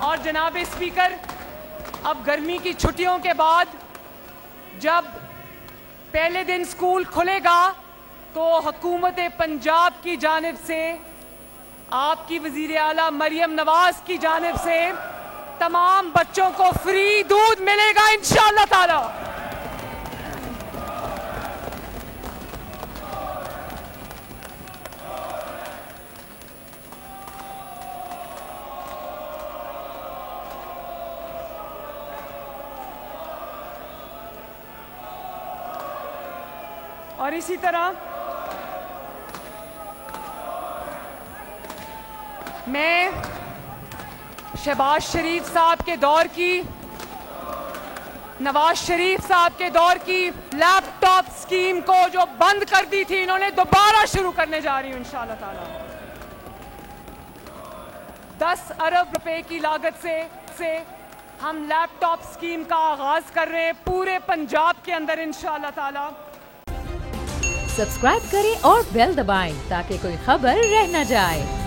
और जनाब स्पीकर, अब गर्मी की छुट्टियों के बाद जब पहले दिन स्कूल खुलेगा तो हुकूमत पंजाब की जानिब से, आपकी वज़ीर आला मरियम नवाज की जानिब से तमाम बच्चों को फ्री दूध मिलेगा इंशाअल्लाह ताला। और इसी तरह मैं शहबाज शरीफ साहब के दौर की, नवाज शरीफ साहब के दौर की लैपटॉप स्कीम को जो बंद कर दी थी, इन्होंने दोबारा शुरू करने जा रही हूं इंशाअल्लाह ताला। 10 अरब रुपए की लागत से हम लैपटॉप स्कीम का आगाज कर रहे हैं पूरे पंजाब के अंदर इंशाअल्लाह ताला। सब्सक्राइब करें और बेल दबाएं ताकि कोई खबर रह न जाए।